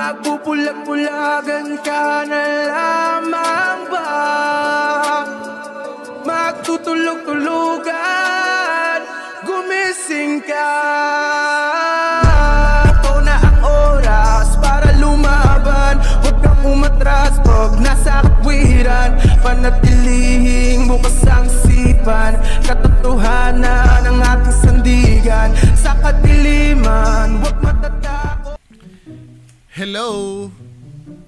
Magpupulag-pulagan ka na lamang ba? Magtutulog-tulugan, gumising ka. Ito na ang oras para lumaban. Huwag kang umatras pag nasa katwiran. Panatilihing bukas ang isipan. Katotohanan ng ating sandigan. Sa kadiliman, huwag matatakot. Hello!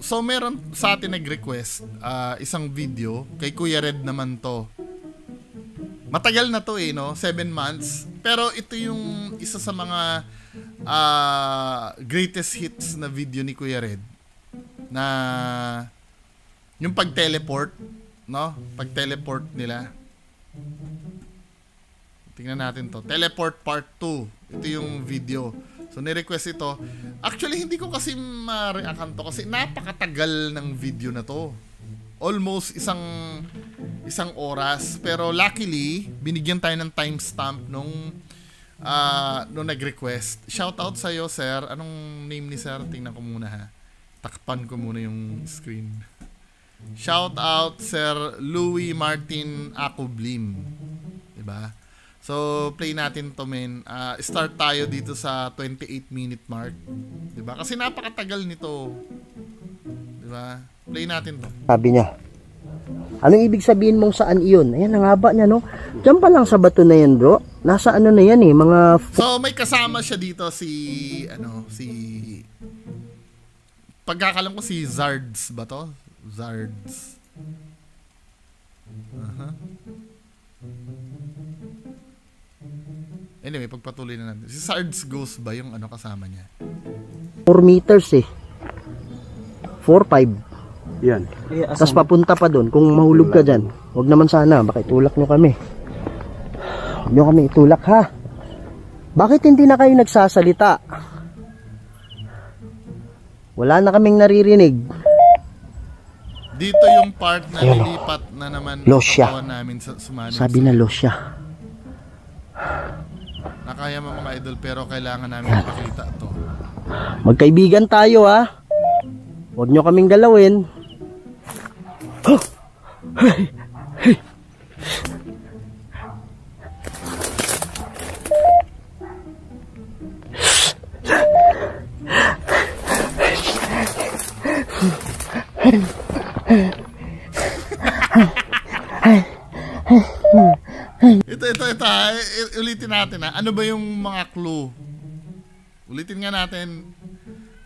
So meron sa atin nag-request isang video. Kay Kuya Red naman to. Matagal na to no? 7 months. Pero ito yung isa sa mga greatest hits na video ni Kuya Red. Na yung pag-teleport, no? Pag-teleport nila. Tingnan natin to. Teleport part 2. Ito yung video. So ni-request ito. Actually hindi ko kasi ma-reactan to kasi napakatagal ng video na to. Almost isang oras. Pero luckily, binigyan tayo ng timestamp nung nag-request. Shoutout sa'yo, sir. Anong name ni sir? Tingnan ko muna ha. Takpan ko muna yung screen. Shoutout, Sir Louis Martin Acoblim. Diba? So, play natin to, men. Start tayo dito sa 28-minute mark. Diba? Kasi napakatagal nito. Diba? Play natin to. Sabi niya, anong ibig sabihin mong saan iyon? Ayan, ang haba niya, no? Diyan pa lang sa bato na yan, bro. Nasa ano na yan, mga... So, may kasama siya dito pagkakalam ko si Zards ba to? Zards. Anyway, pagpatuloy na natin. Si Zards Ghost ba yung kasama niya? 4 meters 4-5. Yan. Tapos papunta pa doon. Kung mahulog ka dyan, huwag naman sana. Baka itulak nyo kami. Huwag nyo kami itulak, ha? Bakit hindi na kayo nagsasalita? Wala na kaming naririnig. Dito yung part na nilipat na naman Losya. Namin sa Sumani. Sabi na Losya. Nakaya mo mga idol pero kailangan namin ipakita to. Magkaibigan tayo, ha? Huwag nyo kaming galawin. Ito. Ulitin natin ha. Ano ba yung mga clue? Ulitin nga natin.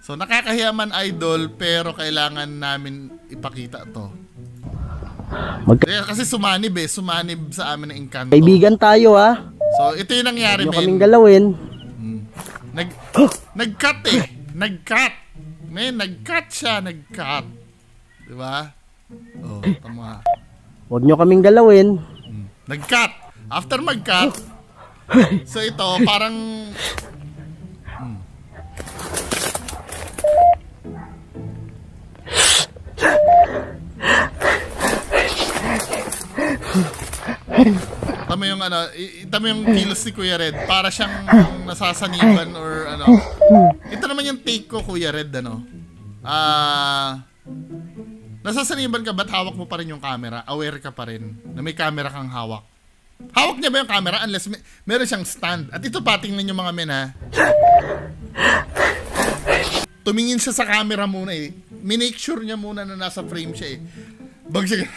So, nakakahiya man idol, pero kailangan namin ipakita to. Kasi sumanib sa amin ng Encanto. Kaibigan tayo, ha? So, ito yung nangyari, men. Huwag nyo kaming galawin. Nag-cut Nag-cut. Men, nag-cut siya. Nag-cut. Diba? Oh, tama. Huwag nyo kaming galawin. Nag-cut. After mag-cut, so ito, parang... Tama yung kilos ni Kuya Red. Para siyang nasasaniban or ano. Ito naman yung take ko, Kuya Red, nasasaniban ka ba't hawak mo pa rin yung camera? Aware ka pa rin na may camera kang hawak. Hawak niya ba yung camera unless meron siyang stand? At ito pa, tingnan yung mga men ha. Tumingin siya sa camera muna eh. Minake sure niya muna na nasa frame siya eh. Bag siya.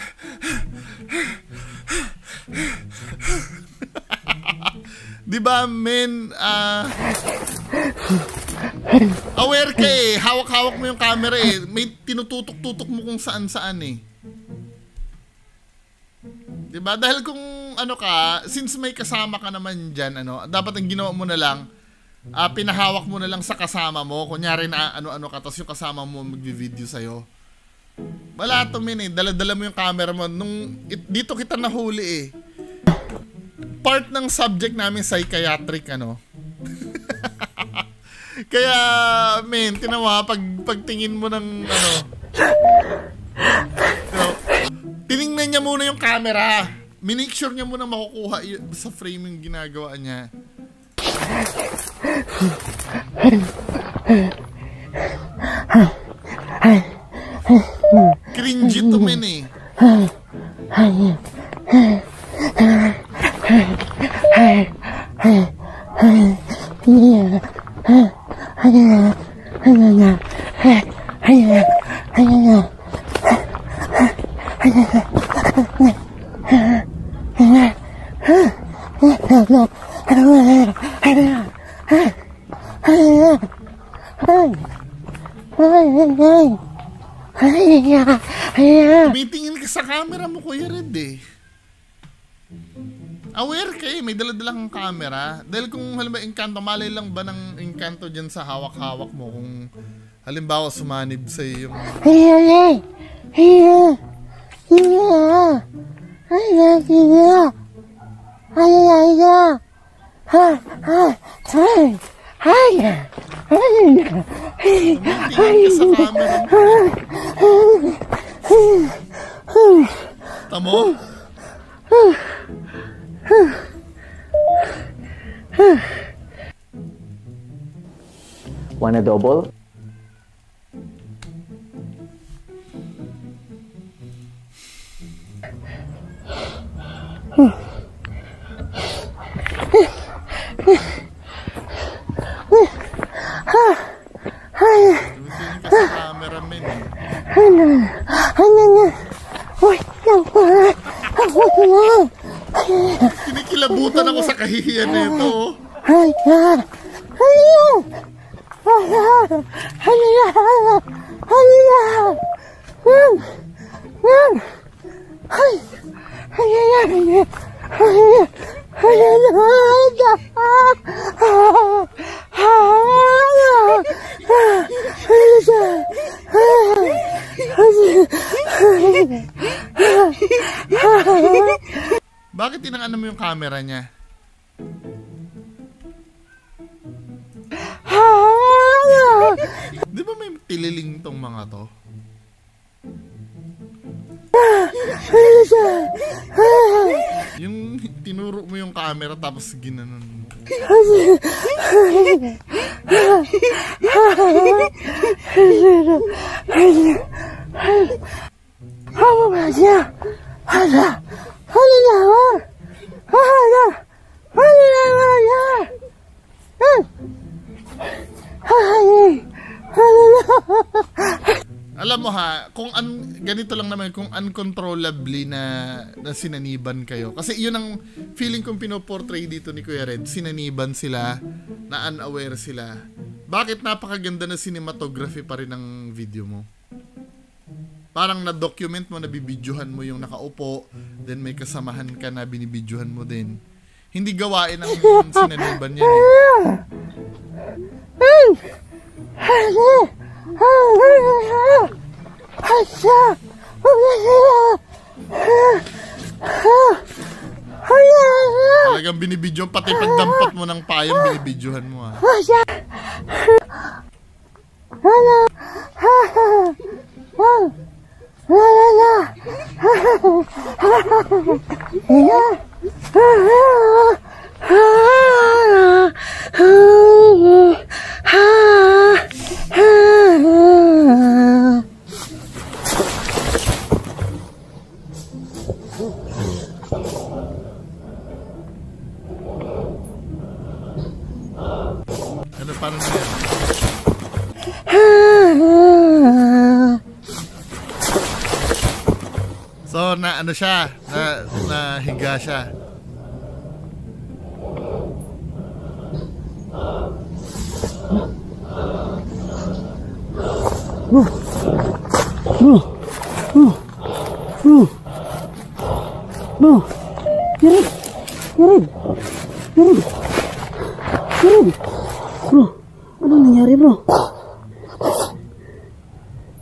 Diba men, aware ka eh. Hawak-hawak mo yung camera eh. May tinututok-tutok mo kung saan-saan eh. Diba? Dahil kung since may kasama ka naman dyan, dapat ang ginawa mo na lang, pinahawak mo na lang sa kasama mo. Kunyari na ka, tapos yung kasama mo magvi-video sa'yo. Wala to men eh. Dala-dala mo yung camera mo. Dito kita nahuli eh. Part ng subject namin psychiatric Kaya men, tinawa pagtingin mo ng tiningnan niya muna yung camera. Minake sure niya muna makukuha sa frame yung ginagawa niya. Cringy to men eh. Tumitingin ka sa camera mo, Kuya Red eh. Aware ka eh, may dala-dalang camera. Dahil kung halimbawa Encanto, malay lang ba ng Encanto dyan sa hawak-hawak mo kung halimbawa sumanib sa'yo yung... Tumitingin ka sa camera mo. Tamo? Want a double? Tumitingin ka sa camera men eh. Kinikilabutan ako sa kahihiyan nito. Bakit tinangana mo yung camera niya? Di ba may tililing tong mga to? Yung tinuro mo yung camera tapos ginanon mo. Alam mo ha, kung ganito lang naman, kung uncontrollably na sinaniban kayo. Kasi yun ang feeling kong pinoportray dito ni Kuya Red. Sinaniban sila, na unaware sila. Bakit napakaganda na cinematography pa rin ng video mo? Parang na-document mo, nabibidyohan mo yung nakaupo, then may kasamahan ka na binibidyohan mo din. Hindi gawain ang sinaniban niya eh. Talagang binibidyo, pati pagdampot mo ng payong binibidyohan mo ha. Ano parang yan? So na ano siya, na higa siya. Bro, ano nangyari bro?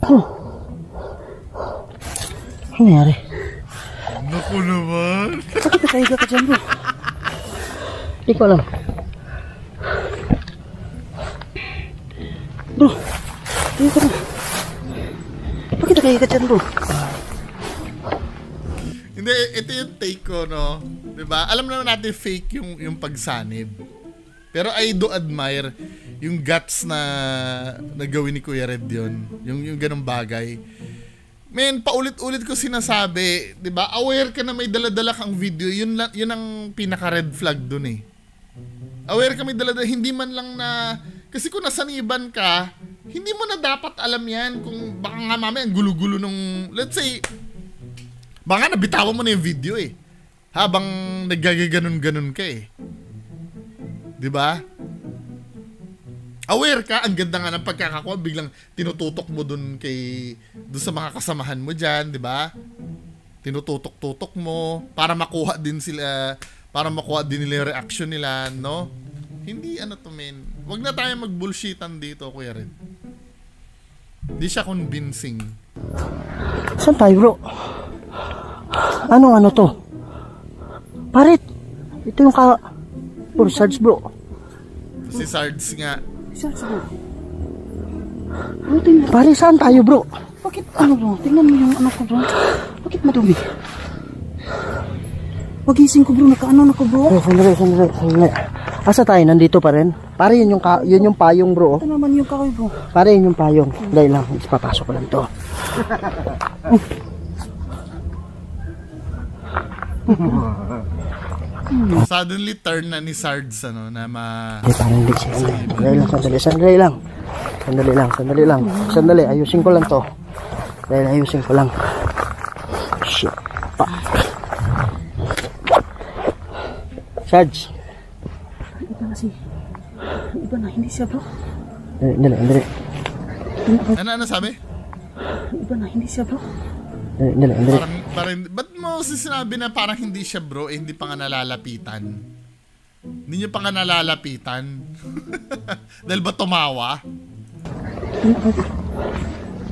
Bro, ano nangyari? Naku naman. Bakit nakahiga ka dyan bro? Hindi ko alam. Bro, hindi ko alam. Bakit nakahiga ka dyan bro? Hindi, ito yung take ko, no? Diba? Alam naman natin fake yung pagsanib. Pero I do admire yung guts na gawin ni Kuya Red yun. Yung ganung bagay. Men, paulit-ulit ko sinasabi, 'di ba? Aware ka na may dala-dala kang video. Yun ang pinaka-red flag dun eh. Aware ka may dala-dala, hindi man lang na kasi kung nasaniban ka, hindi mo na dapat alam yan kung baka nga mamaya ang gulo-gulo nung, let's say, baka nabitawan mo na yung video eh. Habang naggaganon-ganon ka eh. 'Di ba? Aware ka, ang ganda nga ng pagkakakuha, biglang tinututok mo dun sa mga kasamahan mo dyan, di ba? Tinututok-tutok mo para makuha din nila yung reaction nila, no? Hindi to, men. Huwag na tayo mag-bullshitan dito, Kuya Red. Hindi siya convincing. Saan tayo, bro? Anong to? Parit! Ito yung Puro Sarge, bro. Si Sarge nga. Sarge, bro. Pare, saan tayo, bro? Bakit, bro? Tingnan mo yung ko, bro. Bakit madumi? Pagising ko, bro. Nakaano na ko, bro. Sandali. Asa tayo? Nandito pa rin? Pare, yun yung payong, bro. Ito naman yung kahoy, bro. Pare, yun yung payong. Dahil lang, papasok ko lang to. Suddenly turn na ni Sarge na parang hindi siya. Sandali, ayusin ko lang to. Shit. Sarge. Iba na, hindi siya, bro. Dali. Ano sabi? Iba na, hindi siya, bro. Parang, ba't mo sinabi na parang hindi siya, bro, hindi pa nga nalalapitan? Hindi niyo pa nga nalalapitan? Dahil ba tumawa?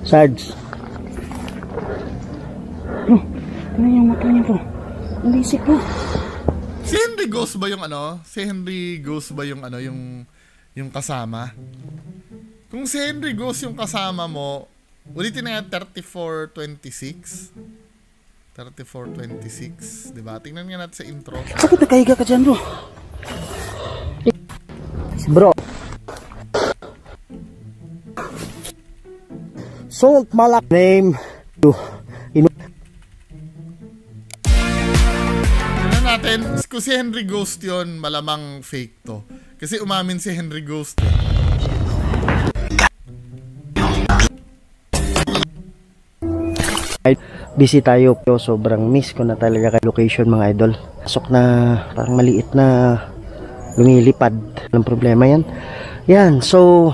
Sarge. Bro, ano yung mata niya, bro? Naisip, bro. Si Henry Ghost ba yung yung kasama? Kung si Henry Ghost yung kasama mo, ulitin na yan, 3426. 3426, diba? Tingnan nga natin sa intro. Bakit nakahiga ka dyan, bro? Bro. Salt Malak name. Tingnan natin, kung si Henry Ghost yun, malamang fake to. Kasi umamin si Henry Ghost. Busy tayo, sobrang miss ko na talaga kay location, mga idol. Pasok na parang maliit na lumilipad. Walang problema yan, so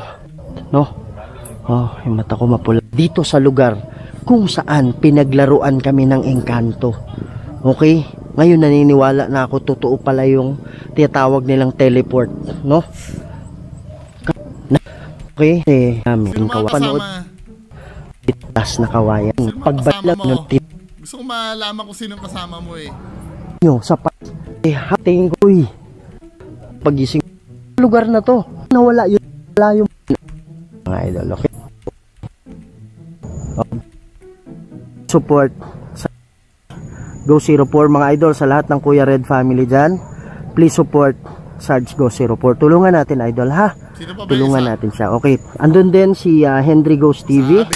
yung mata ko mapula dito sa lugar kung saan pinaglaruan kami ng engkanto. Okay, ngayon naniniwala na ako, totoo pala yung tinatawag nilang teleport, no? Okay, namin panood tas na kawayan. Pagbalik ng gusto ko malaman kung sino kasama mo eh. Yo, sa hating koy. Pagising lugar na to, nawala yung mga idol, okay? Support sa Go 04 mga idol, sa lahat ng Kuya Red family dyan. Please support Sarge Go 04. Tulungan natin, idol, ha? Tulungan natin siya. Okay, andun din si Henry Ghost TV.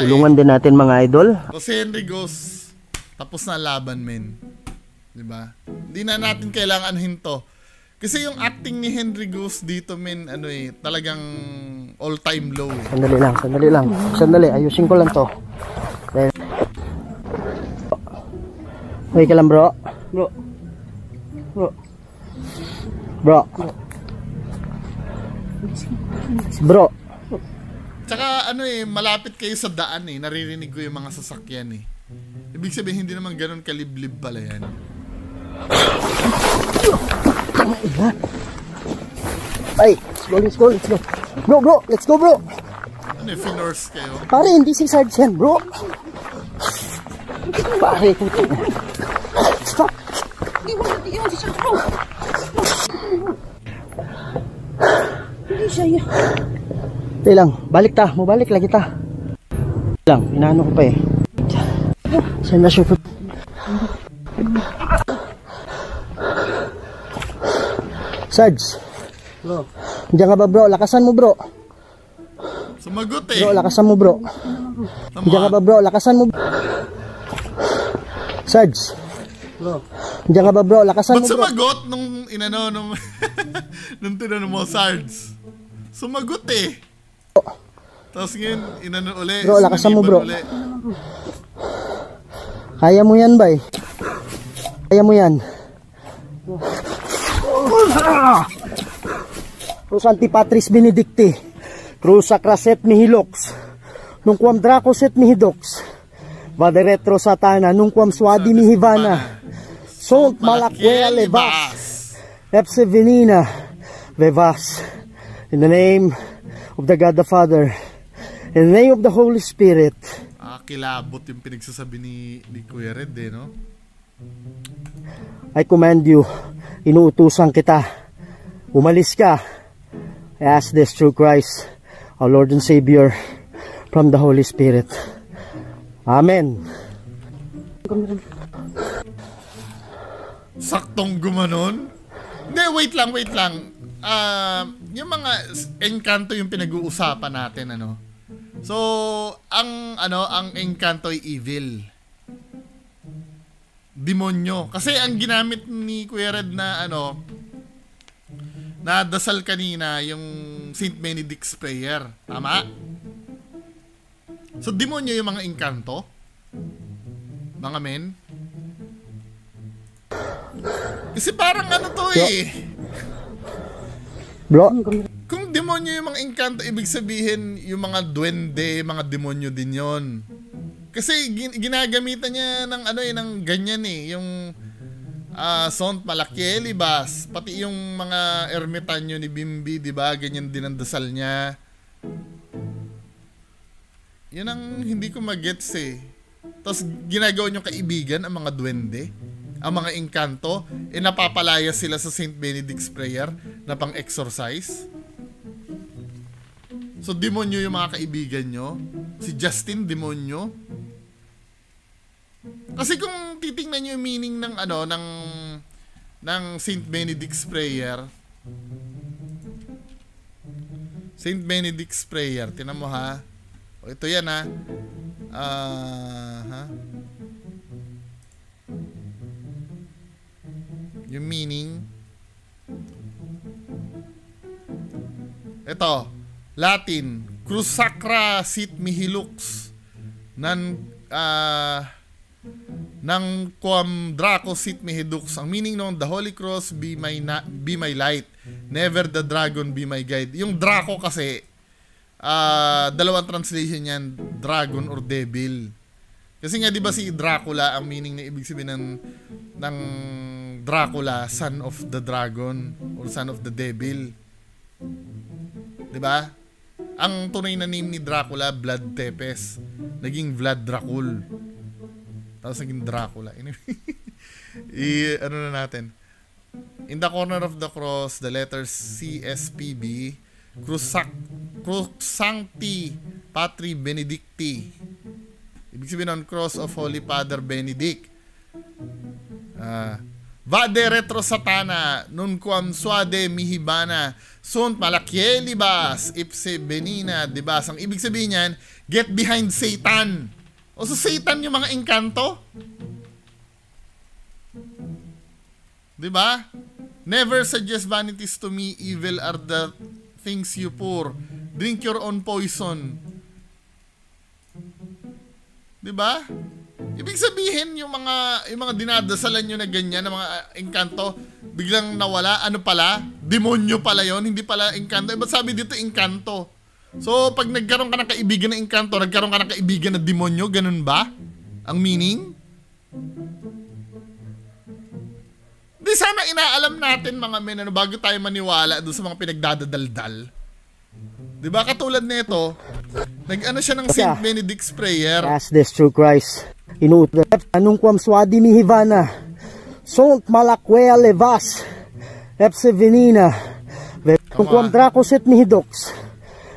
Tulungan din natin, mga idol. O si Henry Ghost, tapos na laban, men. Diba? Hindi na natin kailangan hinto. Kasi yung acting ni Henry Ghost dito, men, talagang all-time low. Sandali lang. Ayusin ko lang to. Okay ka lang, bro? Bro. Tsaka malapit kayo sa daan naririnig ko yung mga sasakyan Ibig sabihin hindi naman ganun kaliblib pala yan. Ay, let's go. Bro, let's go, bro. Finors kayo? Pare, hindi si Sarge yan, bro. Pare, stop. Iwan si Sarge, bro. Hindi siya yan. Hindi lang, mabalik lagi ta. Lang, inaano ko pa Saan na siya? Sarge. Diyan ka ba bro? Lakasan mo bro. Sumagot eh. Bro, lakasan mo bro. Tama. Diyan ka ba bro? Lakasan mo. Sarge. Bro. Diyan ka ba bro? Lakasan Ba't mo bro. sumagot nung inano nung nung tinanong mo, Sarge? Sumagot eh. Tapos ngayon, inano uli. Bro, lakasan mo bro. uli. Kaya mo yan bay. Kaya mo yan. Cruz Antipatris Benedicti. Cruz Sacraset Mihilox. Nunquam Dracoset Mihidox. Vade retro Satana. Nunquam Swadi Mihivana. Sont Malakwea Levas. Epse Venina. Vevas. In the name of the God the Father. In the name of the Holy Spirit. Kilabot yung pinagsasabi ni Kuya Red eh, no? I command you. Inuutusan kita. Umalis ka. I ask this through Christ, our Lord and Savior, from the Holy Spirit. Amen. Saktong gumanon? Hindi, wait lang. Yung mga engkanto yung pinag-uusapan natin, ano? So, ang engkanto ay evil. Demonyo. Kasi ang ginamit ni Kuya Red na na dasal kanina yung Saint Benedict's Prayer. Tama? So, demonyo yung mga engkanto? Mga men? Kasi parang to eh. Bro, Kung demonyo yung mga engkanto, ibig sabihin yung mga duwende, mga demonyo din yon. Kasi ginagamitan niya ng ng ganyan eh, yung Sont Malakielibas, pati yung mga ermitanyo ni Bimbi, 'di ba? Ganyan din ang dasal niya. Yun ang hindi ko magets eh. Tapos ginagawa niyong kaibigan ang mga duwende, ang mga engkanto, napapalaya sila sa Saint Benedict's Prayer na pang-exorcise. So, demonyo yung mga kaibigan nyo. Si Justin, demonyo. Kasi kung titingnan nyo yung meaning ng ng Saint Benedict's Prayer, Saint Benedict's Prayer, tinan mo ha. O, ito yan ha. Yung meaning. Ito. Latin, Cruz Sacra Sit Mihilux nan quam Draco Sit Mihidux. Ang meaning ng the Holy Cross be my light, never the dragon be my guide. Yung Draco kasi dalawang translation yan, dragon or devil. Kasi nga 'di ba si Dracula, ang meaning na ibig sabihin ng Dracula, son of the dragon or son of the devil. 'Di ba? Ang tunay na name ni Dracula, Vlad Tepes. Naging Vlad Dracul. Tapos naging Dracula. Ano na natin? In the corner of the cross, the letters CSPB, Cruz Sancti Patri Benedicti. Ibig sabihin ng Cross of Holy Father Benedict. Vade retro Satana, nunquam suade mihibana, sunt malakielibas, ipse benina, diba? Ang ibig sabihin niyan, get behind Satan. O so Satan yung mga engkanto? Diba? Never suggest vanities to me, evil are the things you pour. Drink your own poison. Diba? Ibig sabihin yung mga dinadasalan nyo na ganyan, na mga engkanto, biglang nawala, ano pala? Demonyo pala yon, hindi pala engkanto. Ba't sabi dito engkanto? So, pag nagkaroon ka ng kaibigan na engkanto, nagkaroon ka ng kaibigan na demonyo, ganun ba? Ang meaning? Di sana inaalam natin mga men, bago tayo maniwala doon sa mga pinagdadadaldal. Diba katulad nito, nag-ano siya ng Saint Benedict's Prayer. Ask this through Christ. Inuutot. Nunquam Swadi Mihivana. Sont Malakwea Levas. Epse Venina. Nunquam Dracoset Mihidox.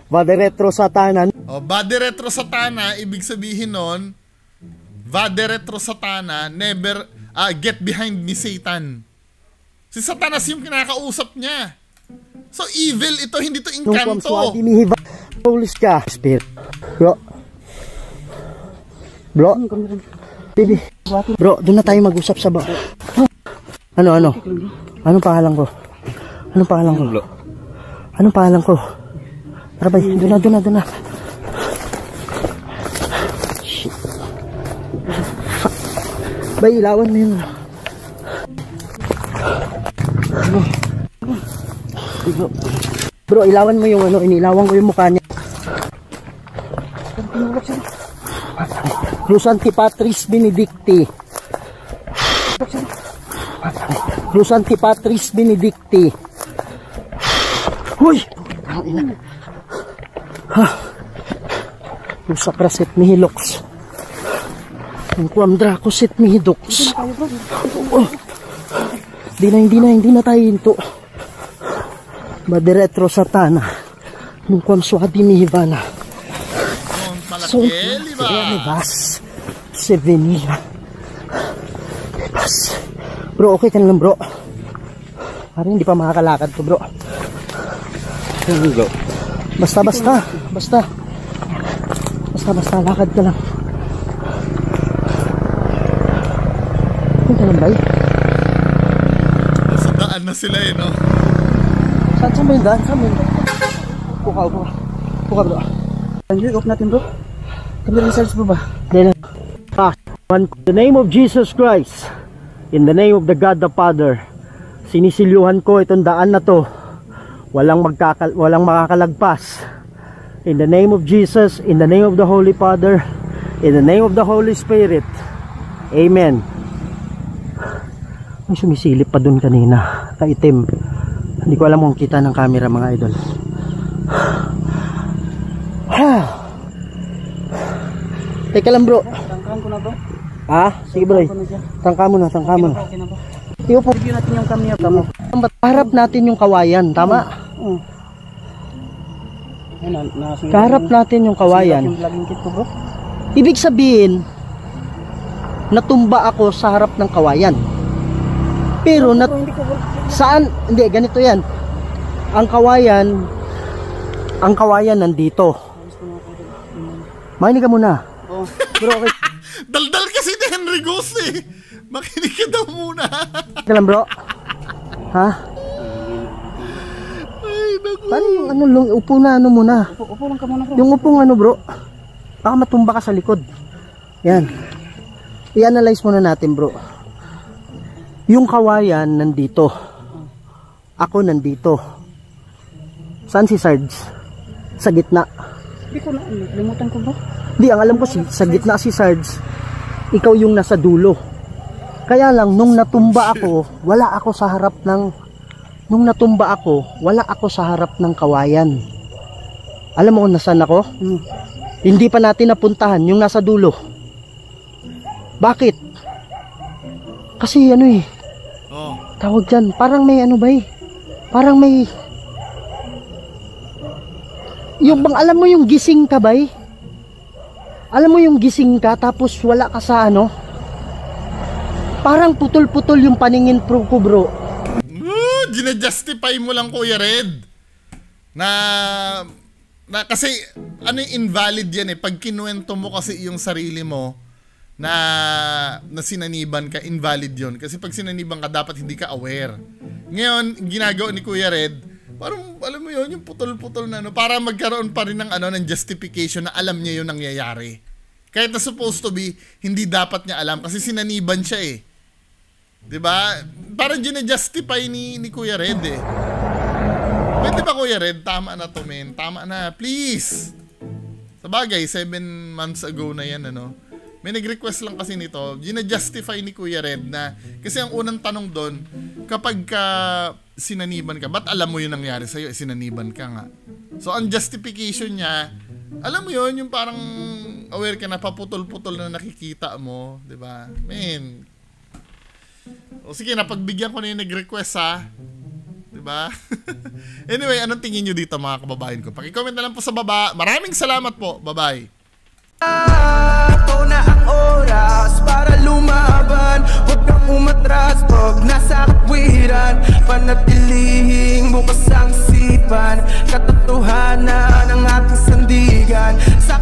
Vade retro Satana. Vade retro Satana, ibig sabihin nun, Vade retro Satana, never get behind ni Satan. Si Satanas yung kinakausap niya. So evil ito, hindi to Nung inkanto. swati mihiva. Holy ka. Spirit. Bro. Bro. Baby. Bro, doon na tayo mag-usap sa baba. Ano? Anong pangalan ko? Anong pangalan ko? Anong pangalan ko? Tara bay, doon na. Shit. Bay, ilawan mo yun. Bro, ilawan mo yung ano, inilawan ko yung mukha niya. Cruz Antipatris Benedicti. Cruz Antipatris Benedicti. Huy! Ha! Yung sakraset mihilox. Yung kuamdrakoset mihidox. Oh. Hindi na tayo hinto. Badiretro satana. Yung kuamswadi mihivana. So, Bas. Sevenira. Bas. Bro, okay ka lang bro. Parang hindi pa makakalakad to bro. Basta, lakad ka lang. Punta lang ba? Nasa daan na sila eh, no? Saan ba yung daan? Puka bro. Off natin bro. Kami results bro ba? In the name of Jesus Christ, in the name of the God the Father, sinisilyuhan ko itong daan na to. Walang makakalagpas. In the name of Jesus, in the name of the Holy Father, in the name of the Holy Spirit. Amen. May sumisilip pa dun kanina, kaitim. Hindi ko alam kung kita ng camera mga idol. Teka lang bro. Tangkahan ko na bro. Sige bro. Tangka mo na. Okay na bro. Review natin yung camera mo. Harap natin yung kawayan, tama? Kaharap natin yung kawayan. Yung vlogging kit ko bro. Ibig sabihin, natumba ako sa harap ng kawayan. Pero saan? Hindi, ganito yan. Ang kawayan nandito. Makinig ka muna. Pero okay. Daldal kasi ni Henry Ghost eh. Makinig ka daw muna. Kalam bro. Ha? Ay, naku. Paano yung upo na muna? Upo lang ka muna bro. Yung upong bro. Baka matumba ka sa likod. Yan. I-analyze muna natin bro. Yung kawayan nandito. Ako nandito. Saan si Sarge? Sa gitna. Hindi ko na, limutan ko bro. Hindi, ang alam ko sa gitna si Sarge. Ikaw yung nasa dulo. Kaya lang, nung natumba ako, wala ako sa harap ng kawayan. Alam mo kung nasaan ako? Hindi pa natin napuntahan yung nasa dulo. Bakit? Kasi tawag dyan, parang may parang may yung bang alam mo yung gising ka ba? Alam mo yung gising ka tapos wala ka sa parang putol-putol yung paningin ko bro. Gina-justify mo lang Kuya Red na kasi invalid yan eh pag kinuwento mo kasi yung sarili mo na sinaniban ka, invalid yon kasi pag sinaniban ka dapat hindi ka aware. Ngayon ginagawa ni Kuya Red parang alam mo yon yung putol-putol na para magkaroon pa rin ng ng justification na alam niya yung nangyayari kahit na supposed to be hindi dapat niya alam kasi sinaniban siya eh. 'Di ba? Parang gina-justify ni Kuya Red eh. Pwede ba Kuya Red? Tama na to men. Tama na. Please. Sabagay, 7 months ago na yan May nag-request lang kasi nito. Gina-justify ni Kuya Red na kasi ang unang tanong doon kapag sinaniban ka, ba't alam mo yung nangyari sa'yo? Sinaniban ka nga. So ang justification niya, alam mo yun, yung parang aware ka na paputol-putol na nakikita mo. 'Di ba? Men. O sige, napagbigyan ko na yung nag-request ha. Diba? Anyway, anong tingin nyo dito mga kababayan ko? Paki-comment na lang po sa baba. Maraming salamat po. Bye-bye. Ito na ang oras para lumaban. Huwag kang umatras pag nasa katwiran. Panatilihing bukas ang isipan, katotohanan ng ating sandigan. Sa